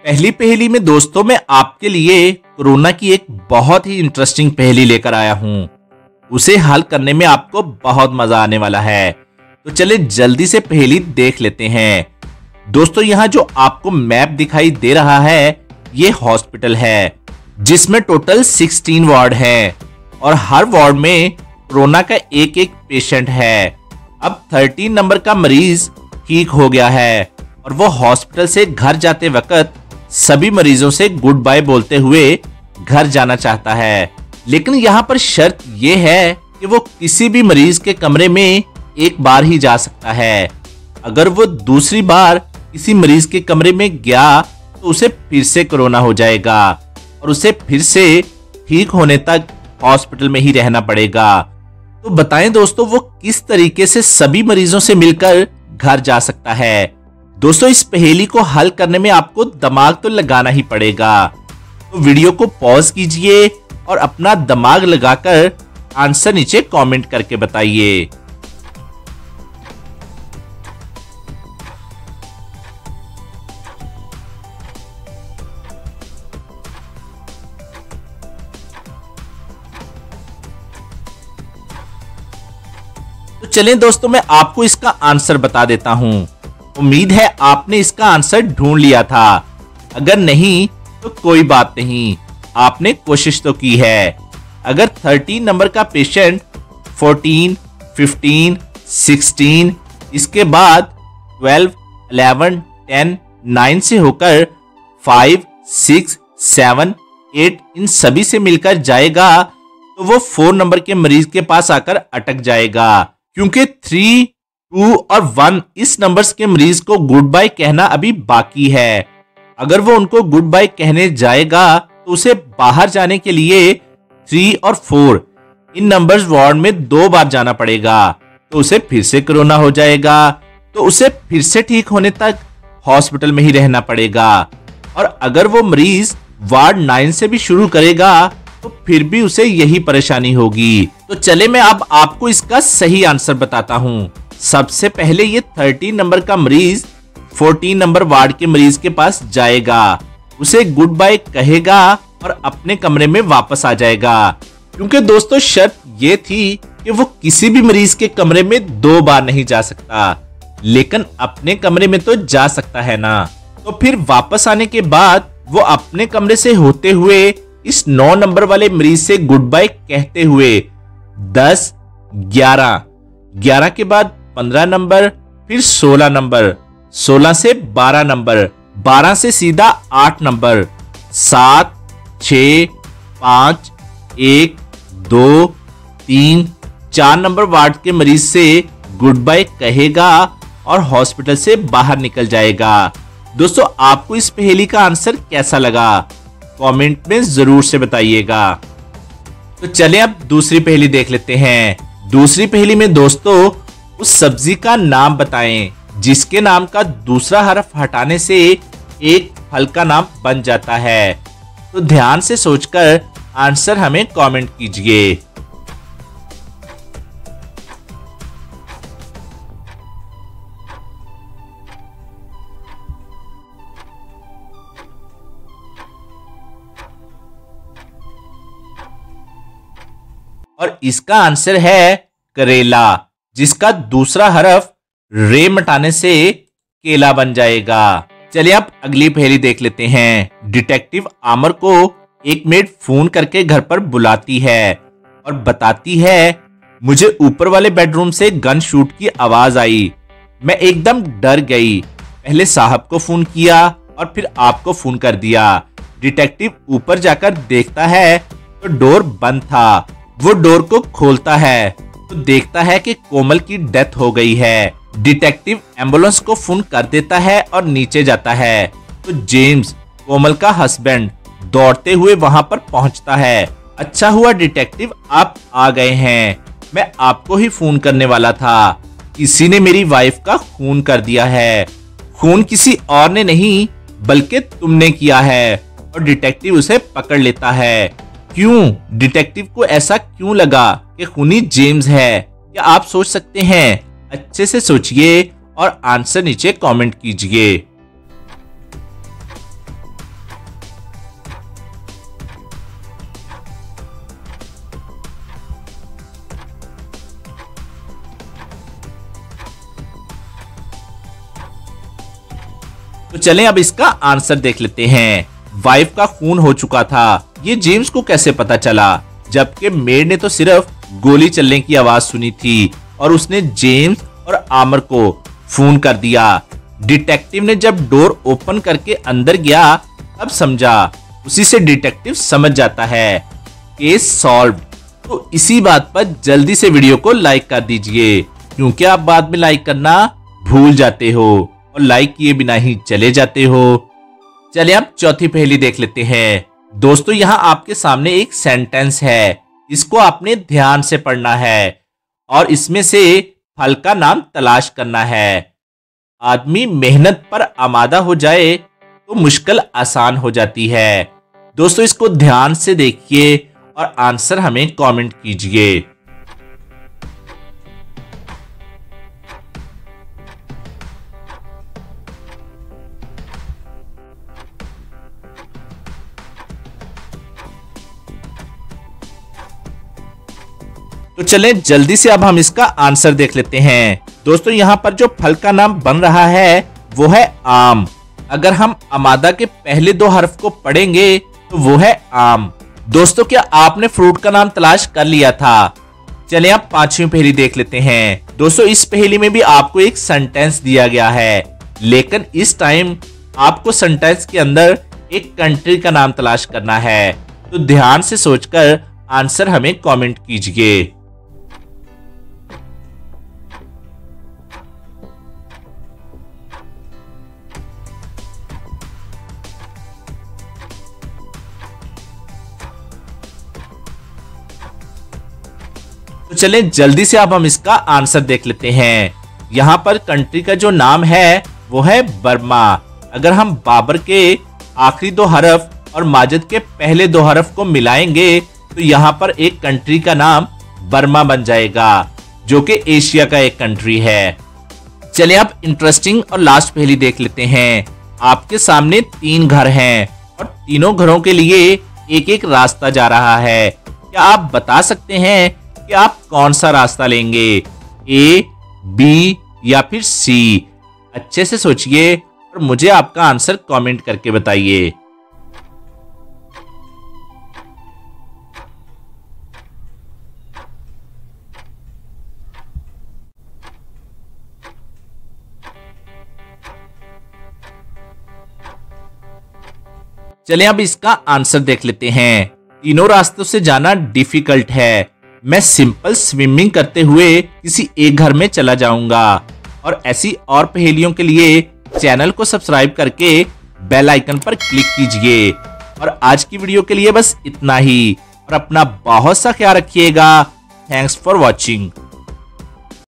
पहली पहेली में दोस्तों मैं आपके लिए कोरोना की एक बहुत ही इंटरेस्टिंग पहेली लेकर आया हूं। उसे हल करने में आपको बहुत मजा आने वाला है। तो चले जल्दी से पहेली देख लेते हैं। दोस्तों यहाँ जो आपको मैप दिखाई दे रहा है ये हॉस्पिटल है जिसमें टोटल 16 वार्ड है और हर वार्ड में कोरोना का एक एक पेशेंट है। अब 13 नंबर का मरीज ठीक हो गया है और वो हॉस्पिटल से घर जाते वक्त सभी मरीजों से गुड बाय बोलते हुए घर जाना चाहता है। लेकिन यहाँ पर शर्त ये है कि वो किसी भी मरीज के कमरे में एक बार ही जा सकता है। अगर वो दूसरी बार किसी मरीज के कमरे में गया तो उसे फिर से कोरोना हो जाएगा और उसे फिर से ठीक होने तक हॉस्पिटल में ही रहना पड़ेगा। तो बताएं दोस्तों वो किस तरीके से सभी मरीजों से मिलकर घर जा सकता है। दोस्तों इस पहेली को हल करने में आपको दिमाग तो लगाना ही पड़ेगा। तो वीडियो को पॉज कीजिए और अपना दिमाग लगाकर आंसर नीचे कमेंट करके बताइए। तो चलें दोस्तों मैं आपको इसका आंसर बता देता हूं। उम्मीद है आपने इसका आंसर ढूंढ लिया था। अगर नहीं तो कोई बात नहीं, आपने कोशिश तो की है। अगर 13 नंबर का पेशेंट 14, 15, 16 इसके बाद 12, 11, 10, 9 से होकर 5, 6, 7, 8 इन सभी से मिलकर जाएगा तो वो 4 नंबर के मरीज के पास आकर अटक जाएगा, क्योंकि 3, 2 और 1 इस नंबर्स के मरीज को गुड बाय कहना अभी बाकी है। अगर वो उनको गुड बाय कहने जाएगा तो उसे बाहर जाने के लिए 3 और 4 इन नंबर्स वार्ड में 2 बार जाना पड़ेगा, तो उसे फिर से कोरोना हो जाएगा, तो उसे फिर से ठीक होने तक हॉस्पिटल में ही रहना पड़ेगा। और अगर वो मरीज वार्ड 9 से भी शुरू करेगा तो फिर भी उसे यही परेशानी होगी। तो चले मैं अब आपको इसका सही आंसर बताता हूं। सबसे पहले ये 13 नंबर का मरीज 14 नंबर वार्ड के मरीज के पास जाएगा, उसे गुड बाय कहेगा और अपने कमरे में वापस आ जाएगा, क्योंकि दोस्तों शर्त ये थी कि वो किसी भी मरीज के कमरे में 2 बार नहीं जा सकता, लेकिन अपने कमरे में तो जा सकता है ना। तो फिर वापस आने के बाद वो अपने कमरे से होते हुए इस 9 नंबर वाले मरीज से गुड बाय कहते हुए 10, 11 के बाद 15 नंबर, फिर 16 नंबर, 16 से 12 नंबर, 12 से सीधा 8 नंबर, 7, 6, 5, 1, 2, 3, 4 नंबर वार्ड के मरीज से गुड बाय कहेगा और हॉस्पिटल से बाहर निकल जाएगा। दोस्तों आपको इस पहेली का आंसर कैसा लगा कमेंट में जरूर से बताइएगा। तो चलें अब दूसरी पहेली देख लेते हैं। दूसरी पहेली में दोस्तों उस सब्जी का नाम बताएं जिसके नाम का दूसरा हर्फ हटाने से एक फल का नाम बन जाता है। तो ध्यान से सोचकर आंसर हमें कमेंट कीजिए। और इसका आंसर है करेला, जिसका दूसरा हर्फ रे मटाने से केला बन जाएगा। चलिए अब अगली पहेली देख लेते हैं। डिटेक्टिव आमर को एक मेड फोन करके घर पर बुलाती है और बताती है मुझे ऊपर वाले बेडरूम से गन शूट की आवाज आई। मैं एकदम डर गई, पहले साहब को फोन किया और फिर आपको फोन कर दिया। डिटेक्टिव ऊपर जाकर देखता है तो डोर बंद था। वो डोर को खोलता है तो देखता है कि कोमल की डेथ हो गई है। डिटेक्टिव एम्बुलेंस को फोन कर देता है और नीचे जाता है तो जेम्स कोमल का हस्बैंड दौड़ते हुए वहां पर पहुंचता है। अच्छा हुआ डिटेक्टिव आप आ गए हैं, मैं आपको ही फोन करने वाला था। किसी ने मेरी वाइफ का खून कर दिया है। खून किसी और ने नहीं बल्कि तुमने किया है। और डिटेक्टिव उसे पकड़ लेता है। क्यों? डिटेक्टिव को ऐसा क्यों लगा कि खूनी जेम्स है? क्या आप सोच सकते हैं? अच्छे से सोचिए और आंसर नीचे कमेंट कीजिए। तो चलें अब इसका आंसर देख लेते हैं। वाइफ का खून हो चुका था, ये जेम्स को कैसे पता चला, जबकि मेड ने तो सिर्फ गोली चलने की आवाज सुनी थी और उसने जेम्स और आमर को फोन कर दिया। डिटेक्टिव ने जब डोर ओपन करके अंदर गया तब समझा। उसी से डिटेक्टिव समझ जाता है, केस सॉल्व। तो इसी बात पर जल्दी से वीडियो को लाइक कर दीजिए, क्योंकि आप बाद में लाइक करना भूल जाते हो और लाइक किए बिना ही चले जाते हो। चलिए अब चौथी पहेली देख लेते हैं। दोस्तों यहाँ आपके सामने एक सेंटेंस है, इसको आपने ध्यान से पढ़ना है और इसमें से फल का नाम तलाश करना है। आदमी मेहनत पर आमादा हो जाए तो मुश्किल आसान हो जाती है। दोस्तों इसको ध्यान से देखिए और आंसर हमें कमेंट कीजिए। तो चलें जल्दी से अब हम इसका आंसर देख लेते हैं। दोस्तों यहाँ पर जो फल का नाम बन रहा है वो है आम। अगर हम आमादा के पहले दो हर्फ को पढ़ेंगे तो वो है आम। दोस्तों क्या आपने फ्रूट का नाम तलाश कर लिया था? चलें अब पांचवी पहेली देख लेते हैं। दोस्तों इस पहेली में भी आपको एक सेंटेंस दिया गया है, लेकिन इस टाइम आपको सेंटेंस के अंदर एक कंट्री का नाम तलाश करना है। तो ध्यान से सोचकर आंसर हमें कमेंट कीजिए। तो चलें जल्दी से अब हम इसका आंसर देख लेते हैं। यहाँ पर कंट्री का जो नाम है वो है बर्मा। अगर हम बाबर के आखिरी दो हरफ और माजिद के पहले दो हरफ को मिलाएंगे तो यहाँ पर एक कंट्री का नाम बर्मा बन जाएगा, जो कि एशिया का एक कंट्री है। चलिए अब इंटरेस्टिंग और लास्ट पहेली देख लेते हैं। आपके सामने 3 घर हैं और तीनों घरों के लिए एक एक रास्ता जा रहा है। क्या आप बता सकते हैं कि आप कौन सा रास्ता लेंगे, ए, बी या फिर सी? अच्छे से सोचिए और मुझे आपका आंसर कमेंट करके बताइए। चलिए अब इसका आंसर देख लेते हैं। तीनों रास्तों से जाना डिफिकल्ट है। मैं सिंपल स्विमिंग करते हुए किसी एक घर में चला जाऊंगा। और ऐसी और पहेलियों के लिए चैनल को सब्सक्राइब करके बेल आइकन पर क्लिक कीजिए। और आज की वीडियो के लिए बस इतना ही और अपना बहुत सा ख्याल रखिएगा। Thanks for watching.